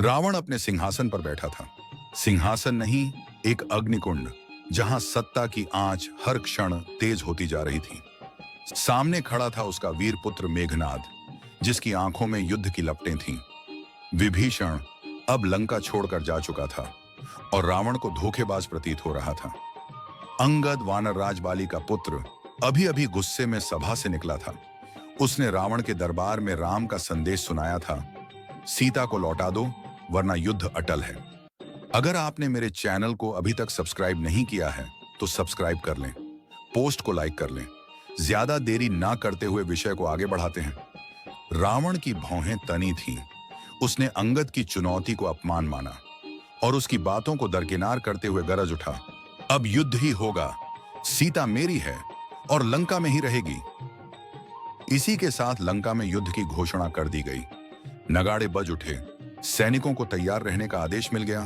रावण अपने सिंहासन पर बैठा था। सिंहासन नहीं, एक अग्निकुंड, जहां सत्ता की आंच हर क्षण तेज होती जा रही थी। सामने खड़ा था उसका वीर पुत्र मेघनाद, जिसकी आंखों में युद्ध की लपटें थीं। विभीषण अब लंका छोड़कर जा चुका था और रावण को धोखेबाज प्रतीत हो रहा था। अंगद वानर राजबाली का पुत्र अभी अभी गुस्से में सभा से निकला था। उसने रावण के दरबार में राम का संदेश सुनाया था, सीता को लौटा दो वरना युद्ध अटल है। अगर आपने मेरे चैनल को अभी तक सब्सक्राइब नहीं किया है तो सब्सक्राइब कर लें, पोस्ट को लाइक कर लें। ज्यादा देरी ना करते हुए विषय को आगे बढ़ाते हैं। रावण की भौहें तनी थीं। उसने अंगद की चुनौती को अपमान माना और उसकी बातों को दरकिनार करते हुए गरज उठा, अब युद्ध ही होगा, सीता मेरी है और लंका में ही रहेगी। इसी के साथ लंका में युद्ध की घोषणा कर दी गई। नगाड़े बज उठे, सैनिकों को तैयार रहने का आदेश मिल गया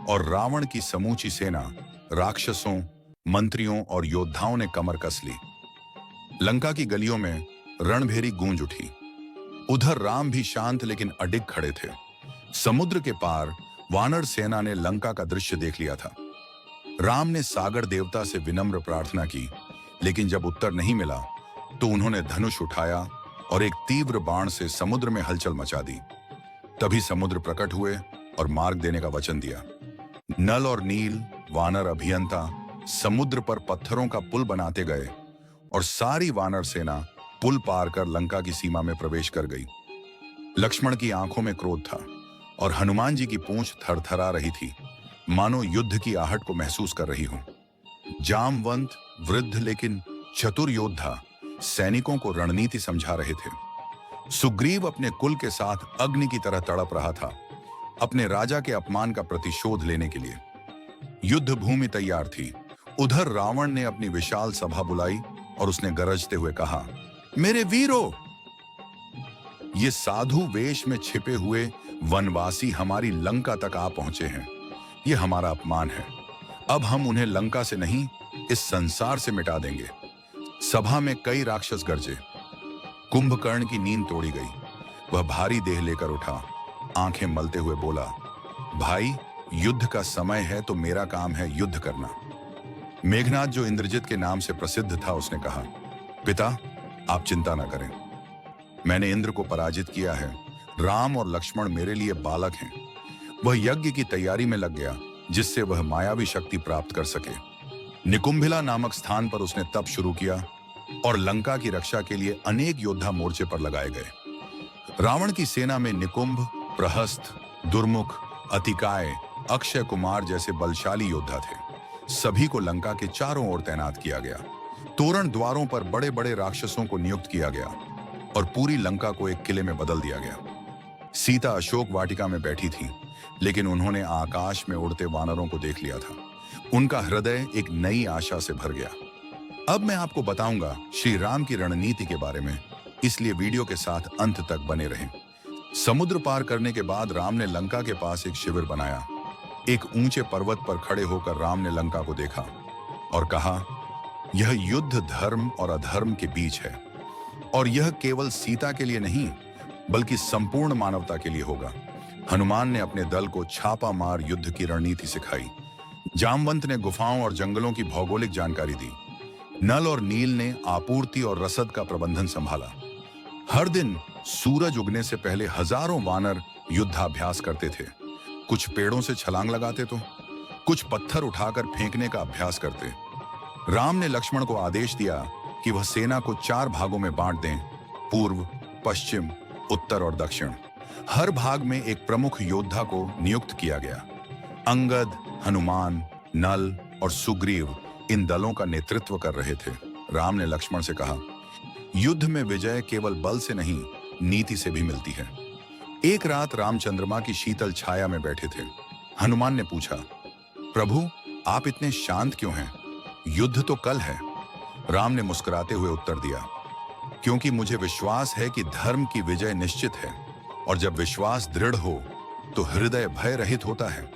और रावण की समूची सेना, राक्षसों, मंत्रियों और योद्धाओं ने कमर कस ली। लंका की गलियों में रणभेरी गूंज उठी। उधर राम भी शांत लेकिन अडिग खड़े थे। समुद्र के पार वानर सेना ने लंका का दृश्य देख लिया था। राम ने सागर देवता से विनम्र प्रार्थना की, लेकिन जब उत्तर नहीं मिला तो उन्होंने धनुष उठाया और एक तीव्र बाण से समुद्र में हलचल मचा दी। तभी समुद्र प्रकट हुए और मार्ग देने का वचन दिया। नल और नील वानर अभियंता समुद्र पर पत्थरों का पुल बनाते गए और सारी वानर सेना पुल पार कर लंका की सीमा में प्रवेश कर गई। लक्ष्मण की आंखों में क्रोध था और हनुमान जी की पूंछ थरथरा रही थी, मानो युद्ध की आहट को महसूस कर रही हो। जामवंत वृद्ध लेकिन चतुर योद्धा सैनिकों को रणनीति समझा रहे थे। सुग्रीव अपने कुल के साथ अग्नि की तरह तड़प रहा था, अपने राजा के अपमान का प्रतिशोध लेने के लिए। युद्ध भूमि तैयार थी। उधर रावण ने अपनी विशाल सभा बुलाई और उसने गरजते हुए कहा, मेरे वीरों, ये साधु वेश में छिपे हुए वनवासी हमारी लंका तक आ पहुंचे हैं। ये हमारा अपमान है। अब हम उन्हें लंका से नहीं, इस संसार से मिटा देंगे। सभा में कई राक्षस गरजे। कुंभकर्ण की नींद तोड़ी गई। वह भारी देह लेकर उठा, आंखें मलते हुए बोला, भाई, युद्ध का समय है तो मेरा काम है युद्ध करना। मेघनाद, जो इंद्रजित के नाम से प्रसिद्ध था, उसने कहा, पिता, आप चिंता न करें, मैंने इंद्र को पराजित किया है। राम और लक्ष्मण मेरे लिए बालक हैं। वह यज्ञ की तैयारी में लग गया जिससे वह मायावी शक्ति प्राप्त कर सके। निकुंभिला नामक स्थान पर उसने तप शुरू किया और लंका की रक्षा के लिए अनेक योद्धा मोर्चे पर लगाए गए। रावण की सेना में निकुंभ, प्रहस्त, दुर्मुख, अतिकाय, अक्षय कुमार जैसे बलशाली योद्धा थे। सभी को लंका के चारों ओर तैनात किया गया। तोरण द्वारों पर बड़े बड़े राक्षसों को नियुक्त किया गया और पूरी लंका को एक किले में बदल दिया गया। सीता अशोक वाटिका में बैठी थी, लेकिन उन्होंने आकाश में उड़ते वानरों को देख लिया था। उनका हृदय एक नई आशा से भर गया। अब मैं आपको बताऊंगा श्री राम की रणनीति के बारे में, इसलिए वीडियो के साथ अंत तक बने रहें। समुद्र पार करने के बाद राम ने लंका के पास एक शिविर बनाया। एक ऊंचे पर्वत पर खड़े होकर राम ने लंका को देखा और कहा, यह युद्ध धर्म और अधर्म के बीच है और यह केवल सीता के लिए नहीं बल्कि संपूर्ण मानवता के लिए होगा। हनुमान ने अपने दल को छापा मार युद्ध की रणनीति सिखाई। जामवंत ने गुफाओं और जंगलों की भौगोलिक जानकारी दी। नल और नील ने आपूर्ति और रसद का प्रबंधन संभाला। हर दिन सूरज उगने से पहले हजारों वानर युद्धाभ्यास करते थे। कुछ पेड़ों से छलांग लगाते तो कुछ पत्थर उठाकर फेंकने का अभ्यास करते। राम ने लक्ष्मण को आदेश दिया कि वह सेना को 4 भागों में बांट दें, पूर्व, पश्चिम, उत्तर और दक्षिण। हर भाग में एक प्रमुख योद्धा को नियुक्त किया गया। अंगद, हनुमान, नल और सुग्रीव इन दलों का नेतृत्व कर रहे थे। राम ने लक्ष्मण से कहा, युद्ध में विजय केवल बल से नहीं, नीति से भी मिलती है। एक रात रामचंद्रमा की शीतल छाया में बैठे थे। हनुमान ने पूछा, प्रभु, आप इतने शांत क्यों हैं? युद्ध तो कल है। राम ने मुस्कुराते हुए उत्तर दिया, क्योंकि मुझे विश्वास है कि धर्म की विजय निश्चित है और जब विश्वास दृढ़ हो तो हृदय भय रहित होता है।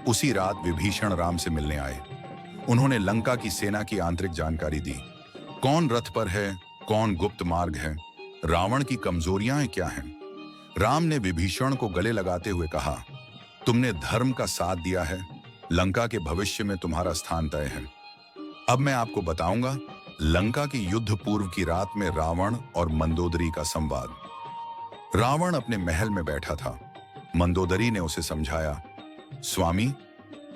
उसी रात विभीषण राम से मिलने आए। उन्होंने लंका की सेना की आंतरिक जानकारी दी। कौन रथ पर है, कौन गुप्त मार्ग है, रावण की कमजोरियां क्या हैं। राम ने विभीषण को गले लगाते हुए कहा, तुमने धर्म का साथ दिया है, लंका के भविष्य में तुम्हारा स्थान तय है। अब मैं आपको बताऊंगा लंका की युद्ध पूर्व की रात में रावण और मंदोदरी का संवाद। रावण अपने महल में बैठा था। मंदोदरी ने उसे समझाया, स्वामी,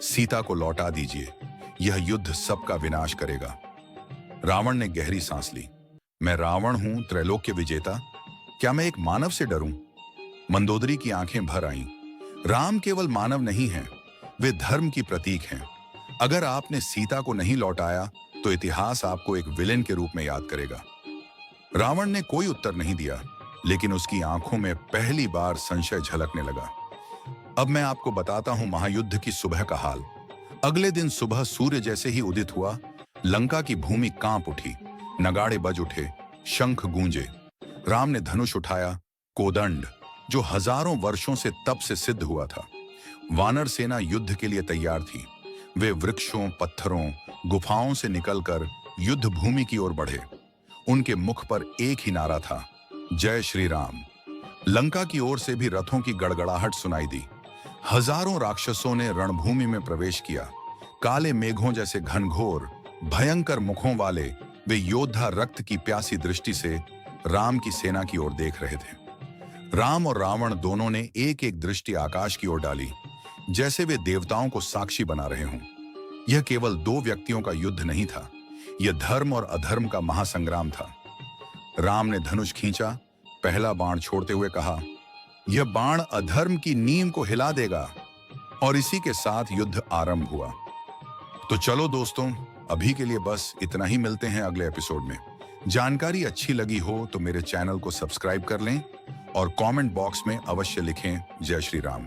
सीता को लौटा दीजिए, यह युद्ध सबका विनाश करेगा। रावण ने गहरी सांस ली। मैं रावण हूं, त्रैलोक्य विजेता, क्या मैं एक मानव से डरूं? मंदोदरी की आंखें भर आईं। राम केवल मानव नहीं हैं, वे धर्म की प्रतीक हैं। अगर आपने सीता को नहीं लौटाया तो इतिहास आपको एक विलेन के रूप में याद करेगा। रावण ने कोई उत्तर नहीं दिया, लेकिन उसकी आंखों में पहली बार संशय झलकने लगा। अब मैं आपको बताता हूं महायुद्ध की सुबह का हाल। अगले दिन सुबह सूर्य जैसे ही उदित हुआ, लंका की भूमि कांप उठी, नगाड़े बज उठे, शंख गूंजे। राम ने धनुष उठाया, कोदंड, जो हजारों वर्षों से तप से सिद्ध हुआ था। वानर सेना युद्ध के लिए तैयार थी। वे वृक्षों, पत्थरों, गुफाओं से निकलकर युद्ध भूमि की ओर बढ़े। उनके मुख पर एक ही नारा था, जय श्री राम। लंका की ओर से भी रथों की गड़गड़ाहट सुनाई दी। हजारों राक्षसों ने रणभूमि में प्रवेश किया। काले मेघों जैसे घनघोर, भयंकर मुखों वाले वे योद्धा रक्त की प्यासी दृष्टि से राम की सेना की ओर देख रहे थे। राम और रावण दोनों ने एक एक दृष्टि आकाश की ओर डाली, जैसे वे देवताओं को साक्षी बना रहे हों। यह केवल दो व्यक्तियों का युद्ध नहीं था, यह धर्म और अधर्म का महासंग्राम था। राम ने धनुष खींचा, पहला बाण छोड़ते हुए कहा, यह बाण अधर्म की नींव को हिला देगा। और इसी के साथ युद्ध आरंभ हुआ। तो चलो दोस्तों, अभी के लिए बस इतना ही। मिलते हैं अगले एपिसोड में। जानकारी अच्छी लगी हो तो मेरे चैनल को सब्सक्राइब कर लें और कमेंट बॉक्स में अवश्य लिखें, जय श्री राम।